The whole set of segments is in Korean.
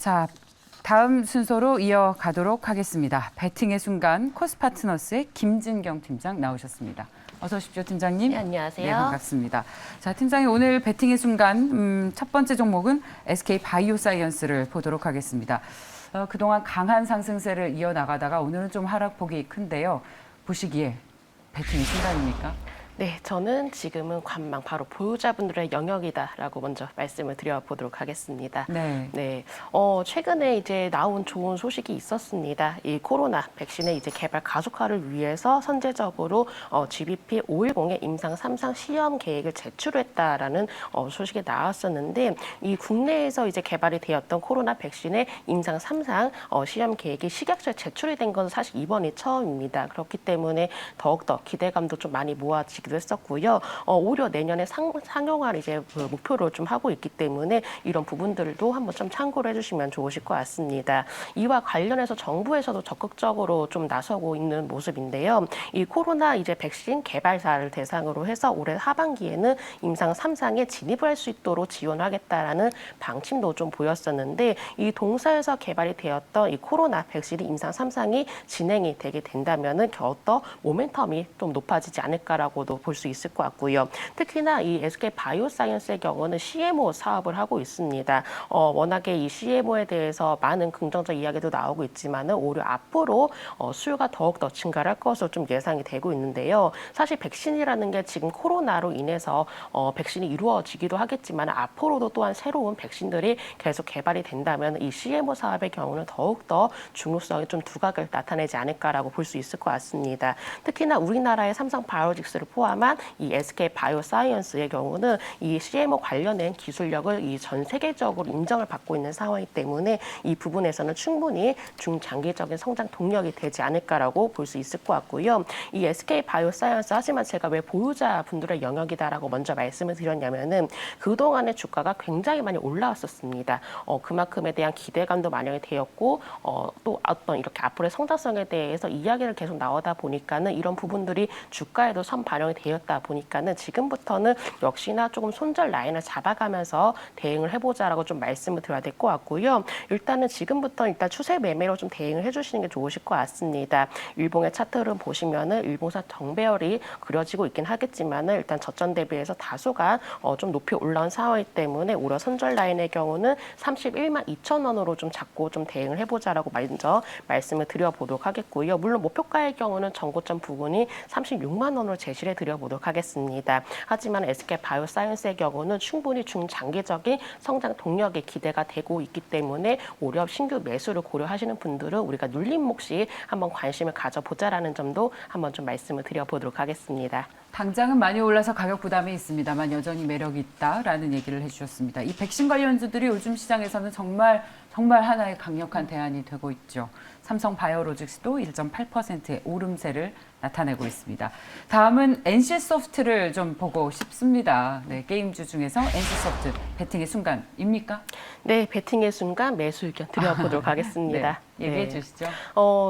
자, 다음 순서로 이어가도록 하겠습니다. 배팅의 순간 코스파트너스의 김진경 팀장 나오셨습니다. 어서 오십시오, 팀장님. 네, 안녕하세요. 네, 반갑습니다. 자, 팀장님 오늘 배팅의 순간 첫 번째 종목은 SK 바이오사이언스를 보도록 하겠습니다. 그동안 강한 상승세를 이어나가다가 오늘은 좀 하락폭이 큰데요. 보시기에 배팅의 순간입니까? 네, 저는 지금은 관망 바로 보유자분들의 영역이다라고 먼저 말씀을 드려보도록 하겠습니다. 네. 최근에 이제 나온 좋은 소식이 있었습니다. 이 코로나 백신의 이제 개발 가속화를 위해서 선제적으로 GBP 510의 임상 3상 시험 계획을 제출했다라는 소식이 나왔었는데, 이 국내에서 이제 개발이 되었던 코로나 백신의 임상 3상 시험 계획이 식약처에 제출이 된 건 사실 이번이 처음입니다. 그렇기 때문에 더욱더 기대감도 좀 많이 모아지기도 했었고요. 오히려 내년에 상용화를 이제 목표로 좀 하고 있기 때문에 이런 부분들도 한번 좀 참고를 해주시면 좋으실 것 같습니다. 이와 관련해서 정부에서도 적극적으로 좀 나서고 있는 모습인데요. 이 코로나 이제 백신 개발사를 대상으로 해서 올해 하반기에는 임상 3상에 진입을 할 수 있도록 지원하겠다라는 방침도 좀 보였었는데, 이 동사에서 개발이 되었던 이 코로나 백신이 임상 3상이 진행이 되게 된다면은 더욱더 모멘텀이 좀 높아지지 않을까라고도 볼 수 있을 것 같고요. 특히나 이 SK 바이오사이언스의 경우는 CMO 사업을 하고 있습니다. 워낙에 이 CMO에 대해서 많은 긍정적 이야기도 나오고 있지만은 오히려 앞으로 수요가 더욱더 증가할 것으로 좀 예상이 되고 있는데요. 사실 백신이라는 게 지금 코로나로 인해서 백신이 이루어지기도 하겠지만 앞으로도 또한 새로운 백신들이 계속 개발이 된다면 이 CMO 사업의 경우는 더욱더 중요성이 좀 두각을 나타내지 않을까라고 볼 수 있을 것 같습니다. 특히나 우리나라의 삼성 바이오로직스를 포함한 이 SK 바이오사이언스의 경우는 이 CMO 관련된 기술력을 이 전 세계적으로 인정을 받고 있는 상황이기 때문에 이 부분에서는 충분히 중장기적인 성장 동력이 되지 않을까라고 볼 수 있을 것 같고요. 이 SK 바이오사이언스, 하지만 제가 왜 보유자분들의 영역이다라고 먼저 말씀을 드렸냐면은 그동안의 주가가 굉장히 많이 올라왔었습니다. 그만큼에 대한 기대감도 마련이 되었고 또 어떤 이렇게 앞으로의 성장성에 대해서 이야기를 계속 나오다 보니까는 이런 부분들이 주가에도 반영이 되었다 보니까는 지금부터는 역시나 조금 손절 라인을 잡아가면서 대응을 해보자라고 좀 말씀을 드려야 될 것 같고요. 일단은 지금부터 일단 추세 매매로 좀 대응을 해주시는 게 좋으실 것 같습니다. 일봉의 차트를 보시면은 일봉사 정배열이 그려지고 있긴 하겠지만은 일단 저점 대비해서 다소간 좀 높이 올라온 상황이기 때문에 오히려 손절 라인의 경우는 31만 2천 원으로 좀 잡고 좀 대응을 해보자라고 먼저 말씀을 드려보도록 하겠고요. 물론 목표가의 경우는 전고점 부근이 36만 원으로 제시를 드려보도록 하겠습니다. 하지만 SK 바이오사이언스의 경우는 충분히 중장기적인 성장 동력이 기대가 되고 있기 때문에 오히려 신규 매수를 고려하시는 분들은 우리가 눌림 몫이 한번 관심을 가져보자라는 점도 한번 좀 말씀을 드려보도록 하겠습니다. 당장은 많이 올라서 가격 부담이 있습니다만 여전히 매력이 있다라는 얘기를 해주셨습니다. 이 백신 관련주들이 요즘 시장에서는 정말 하나의 강력한 대안이 되고 있죠. 삼성 바이오로직스도 1.8%의 오름세를 나타내고 있습니다. 다음은 NC소프트를 좀 보고 싶습니다. 네, 게임주 중에서 NC소프트 배팅의 순간입니까? 네, 배팅의 순간 매수 의견 드려보도록 하겠습니다. 네, 얘기해 주시죠.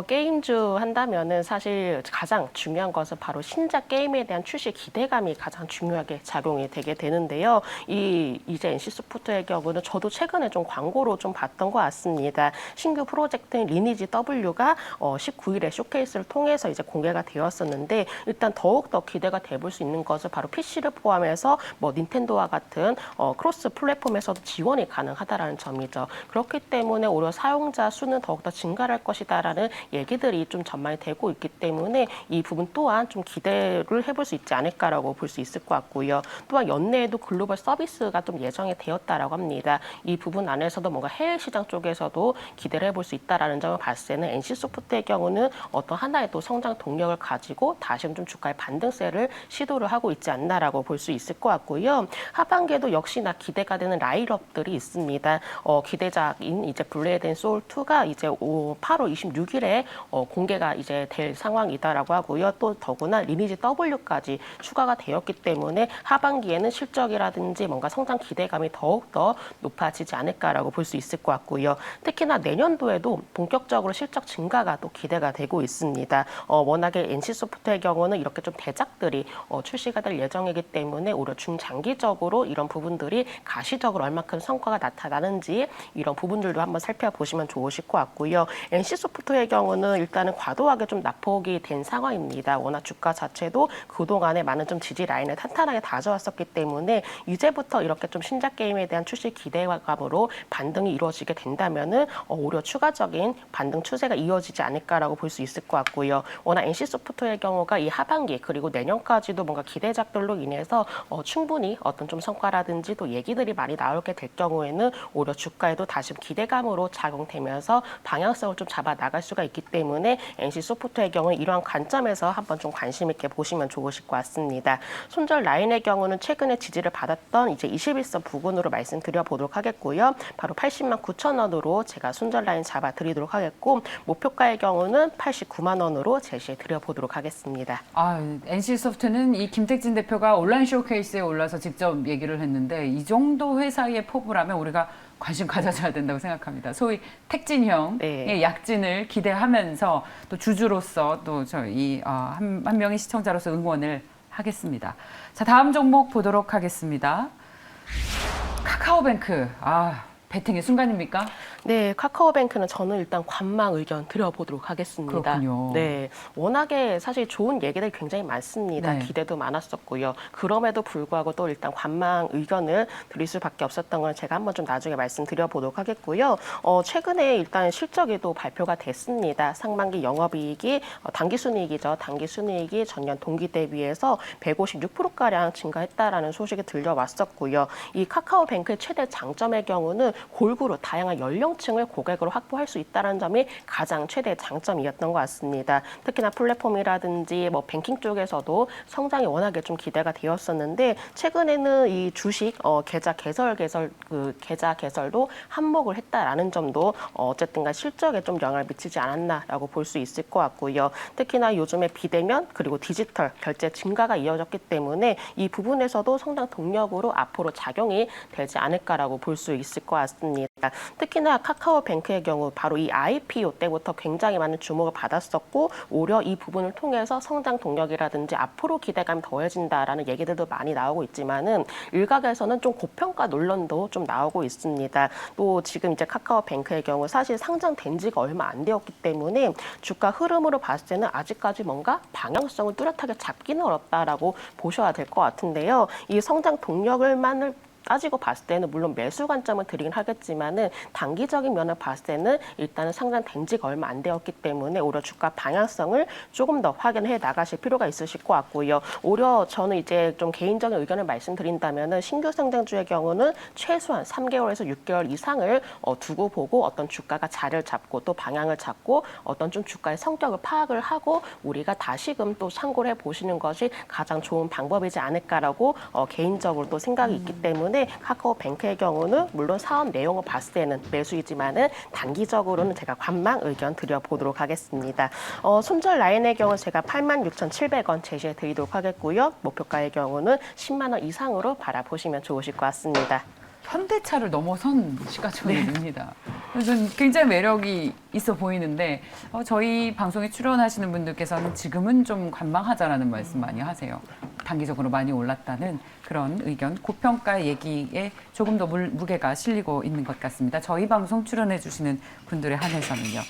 게임주 한다면은 사실 가장 중요한 것은 바로 신작 게임에 대한 출시 기대감이 가장 중요하게 작용이 되게 되는데요. 이제 NC소프트의 경우는 저도 최근에 좀 광고로 좀 봤던 것 같습니다. 신규 프로젝트인 리니지 W가 19일에 쇼케이스를 통해서 이제 공개가 되었었는데, 일단 더욱더 기대가 돼볼 수 있는 것은 바로 PC를 포함해서 뭐 닌텐도와 같은 크로스 플랫폼에서도 지원이 가능하다라는 점이죠. 그렇기 때문에 오히려 사용자 수는 더욱더 증가할 것이다라는 얘기들이 좀 전망이 되고 있기 때문에 이 부분 또한 좀 기대를 해볼 수 있지 않을까라고 볼 수 있을 것 같고요. 또한 연내에도 글로벌 서비스가 좀 예정이 되었다라고 합니다. 이 부분 안에서도 뭔가 해외 시장 쪽에서도 기대를 해볼 수 있다라는 점을 봤을 때는 NC소프트의 경우는 어떤 하나의 또 성장 동력을 가지고 다시 좀 주가의 반등세를 시도를 하고 있지 않나라고 볼 수 있을 것 같고요. 하반기에도 역시나 기대가 되는 라인업들이 있습니다. 기대작인 이제 블레이드 앤 소울 2가 이제 8월 26일에 공개가 이제 될 상황이다라고 하고요. 또 더구나 리니지 W까지 추가가 되었기 때문에 하반기에는 실적이라든지 뭔가 성장 기대감이 더욱더 높아지지 않을까라고 볼 수 있을 것 같고요. 특히나 내년도에도 본격적으로 실적 증가가 또 기대가 되고 있습니다. 워낙에 NC소프트의 경우는 이렇게 좀 대작들이 출시가 될 예정이기 때문에 오히려 중장기적으로 이런 부분들이 가시적으로 얼마큼 성과가 나타나는지 이런 부분들도 한번 살펴보시면 좋으실 것 같고요. NC소프트의 경우는 일단은 과도하게 좀 낙폭이 된 상황입니다. 워낙 주가 자체도 그동안에 많은 좀 지지 라인을 탄탄하게 다져왔었기 때문에 이제부터 이렇게 좀 신작 게임에 대한 출시 기대감으로 반등이 이루어지게 된다면은 오히려 추가적인 반등 추세가 이어지지 않을까라고 볼 수 있을 것 같고요. 워낙 NC소프트의 경우가 이 하반기 그리고 내년까지도 뭔가 기대작들로 인해서 충분히 어떤 좀 성과라든지 또 얘기들이 많이 나오게 될 경우에는 오히려 주가에도 다시 기대감으로 작용되면서 방향성을 좀 잡아 나갈 수가 있기 때문에 NC소프트의 경우는 이러한 관점에서 한번 좀 관심 있게 보시면 좋으실 것 같습니다. 손절 라인의 경우는 최근에 지지를 받았던 이제 21선 부근으로 말씀드려 보도록 하겠고요. 바로 80만 9천 원으로 제가 손절 라인 잡아 드리도록 하겠고 목표가의 경우는 89만 원으로 제시해 드려 보도록 하겠습니다. NC소프트는 이 김택진 대표가 온라인 쇼케이스에 올라서 직접 얘기를 했는데 이 정도 회사의 포부라면 우리가 관심 가져줘야 된다고 생각합니다. 소위 택진형의 약진을 기대하면서 또 주주로서 또 저희 한 명의 시청자로서 응원을 하겠습니다. 자, 다음 종목 보도록 하겠습니다. 카카오뱅크. 배팅의 순간입니까? 네, 카카오뱅크는 저는 일단 관망 의견 드려보도록 하겠습니다. 그렇군요. 네, 워낙에 사실 좋은 얘기들이 굉장히 많습니다. 네. 기대도 많았었고요. 그럼에도 불구하고 또 일단 관망 의견을 드릴 수밖에 없었던 걸 제가 한번 좀 나중에 말씀드려보도록 하겠고요. 최근에 일단 실적이 또 발표가 됐습니다. 상반기 영업이익이 당기순이익이죠. 당기순이익이 전년 동기 대비해서 156%가량 증가했다라는 소식이 들려왔었고요. 이 카카오뱅크의 최대 장점의 경우는 골고루 다양한 연령층을 고객으로 확보할 수 있다는 점이 가장 최대 장점이었던 것 같습니다. 특히나 플랫폼이라든지 뭐 뱅킹 쪽에서도 성장이 워낙에 좀 기대가 되었었는데 최근에는 이 주식 계좌 개설도 한몫을 했다라는 점도 어쨌든간 실적에 좀 영향을 미치지 않았나라고 볼 수 있을 것 같고요. 특히나 요즘에 비대면 그리고 디지털 결제 증가가 이어졌기 때문에 이 부분에서도 성장 동력으로 앞으로 작용이 되지 않을까라고 볼 수 있을 것 같습니다. 특히나 카카오뱅크의 경우 바로 이 IPO 때부터 굉장히 많은 주목을 받았었고 오히려 이 부분을 통해서 성장 동력이라든지 앞으로 기대감이 더해진다라는 얘기들도 많이 나오고 있지만은 일각에서는 좀 고평가 논란도 좀 나오고 있습니다. 또 지금 이제 카카오뱅크의 경우 사실 상장된 지가 얼마 안 되었기 때문에 주가 흐름으로 봤을 때는 아직까지 뭔가 방향성을 뚜렷하게 잡기는 어렵다라고 보셔야 될 것 같은데요. 이 성장 동력을만을 따지고 봤을 때는 물론 매수 관점을 드리긴 하겠지만은 단기적인 면을 봤을 때는 일단은 상장된 지가 얼마 안 되었기 때문에 오히려 주가 방향성을 조금 더 확인해 나가실 필요가 있으실 것 같고요. 오히려 저는 이제 좀 개인적인 의견을 말씀드린다면은 신규 상장주의 경우는 최소한 3개월에서 6개월 이상을 두고 보고 어떤 주가가 자리를 잡고 또 방향을 잡고 어떤 좀 주가의 성격을 파악을 하고 우리가 다시금 또 참고를 해 보시는 것이 가장 좋은 방법이지 않을까라고 개인적으로 또 생각이 있기 때문에 카카오뱅크의 경우는 물론 사업 내용을 봤을 때는 매수이지만은 단기적으로는 제가 관망 의견 드려보도록 하겠습니다. 손절 라인의 경우 제가 86,700원 제시해 드리도록 하겠고요. 목표가의 경우는 10만 원 이상으로 바라보시면 좋으실 것 같습니다. 현대차를 넘어선 시가총액입니다. 저는 굉장히 매력이 있어 보이는데 저희 방송에 출연하시는 분들께서는 지금은 좀 관망하자라는 말씀 많이 하세요. 단기적으로 많이 올랐다는 그런 의견, 고평가 얘기에 조금 더 무게가 실리고 있는 것 같습니다. 저희 방송 출연해 주시는 분들에 한해서는요.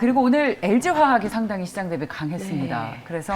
그리고 오늘 LG화학이 상당히 시장 대비 강했습니다. 네. 그래서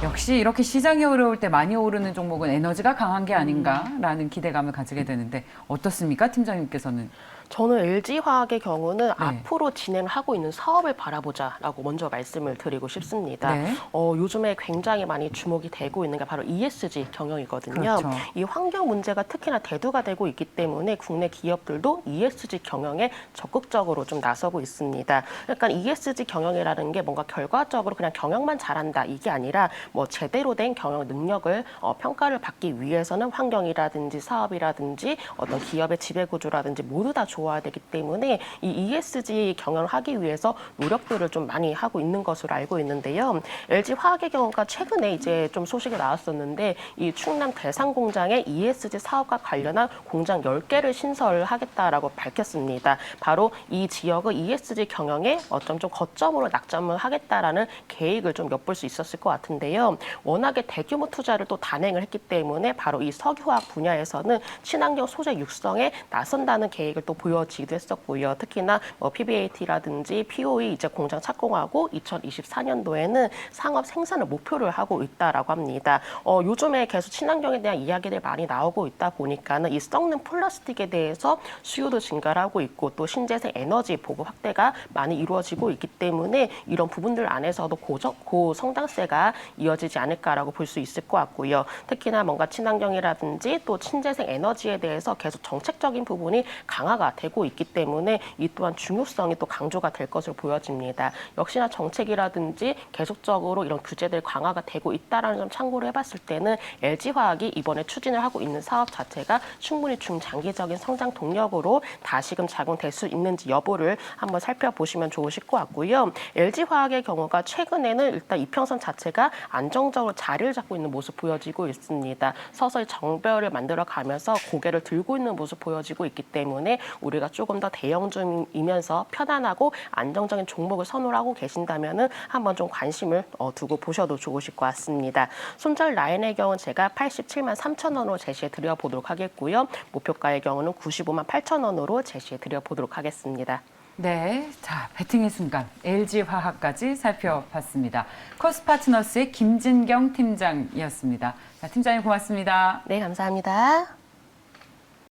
역시 이렇게 시장이 어려울 때 많이 오르는 종목은 에너지가 강한 게 아닌가라는 기대감을 가지게 되는데 어떻습니까, 팀장님께서는? 저는 LG화학의 경우는 앞으로 진행하고 있는 사업을 바라보자라고 먼저 말씀을 드리고 싶습니다. 네. 요즘에 굉장히 많이 주목이 되고 있는 게 바로 ESG 경영이거든요. 그렇죠. 이 환경 문제가 특히나 대두가 되고 있기 때문에 국내 기업들도 ESG 경영에 적극적으로 좀 나서고 있습니다. 그러니까 ESG 경영이라는 게 뭔가 결과적으로 그냥 경영만 잘한다 이게 아니라 뭐 제대로 된 경영 능력을 평가를 받기 위해서는 환경이라든지 사업이라든지 어떤 기업의 지배 구조라든지 모두 다 좋아야 되기 때문에 이 ESG 경영을 하기 위해서 노력들을 좀 많이 하고 있는 것으로 알고 있는데요. LG화학의 경우가 최근에 이제 좀 소식이 나왔었는데 이 충남 대상 공장에 ESG 사업과 관련한 공장 10개를 신설하겠다라고 밝혔습니다. 바로 이 지역의 ESG 경영에 어쩜 좀 거점으로 낙점을 하겠다라는 계획을 좀 엿볼 수 있었을 것 같은데요. 워낙에 대규모 투자를 또 단행을 했기 때문에 바로 이 석유화학 분야에서는 친환경 소재 육성에 나선다는 계획을 또 보여지기도 했었고요. 특히나 PBAT라든지 POE 이제 공장 착공하고 2024년도에는 상업 생산을 목표를 하고 있다라고 합니다. 요즘에 계속 친환경에 대한 이야기들이 많이 나오고 있다 보니까는 이 썩는 플라스틱에 대해서 수요도 증가를 하고 있고 또 신재생 에너지 보급 확대가 많이 이루어지고 있기 때문에 이런 부분들 안에서도 고성장세가 이어지지 않을까라고 볼 수 있을 것 같고요. 특히나 뭔가 친환경이라든지 또 신재생 에너지에 대해서 계속 정책적인 부분이 강화가 되고 있기 때문에 이 또한 중요성이 또 강조가 될 것으로 보여집니다. 역시나 정책이라든지 계속적으로 이런 규제들 강화가 되고 있다라는 점 참고를 해봤을 때는 LG화학이 이번에 추진을 하고 있는 사업 자체가 충분히 중장기적인 성장 동력으로 다시금 작용될 수 있는지 여부를 한번 살펴보시면 좋으실 것 같고요. LG화학의 경우가 최근에는 일단 이평선 자체가 안정적으로 자리를 잡고 있는 모습 보여지고 있습니다. 서서히 정배열을 만들어가면서 고개를 들고 있는 모습 보여지고 있기 때문에 우리가 조금 더 대형주이면서 편안하고 안정적인 종목을 선호하고 계신다면은 한번 좀 관심을 두고 보셔도 좋으실 것 같습니다. 손절 라인의 경우는 제가 87만 3천 원으로 제시해 드려 보도록 하겠고요. 목표가의 경우는 95만 8천 원으로 제시해 드려 보도록 하겠습니다. 네, 자 배팅의 순간 LG화학까지 살펴봤습니다. 코스파트너스의 김진경 팀장이었습니다. 자, 팀장님 고맙습니다. 네, 감사합니다.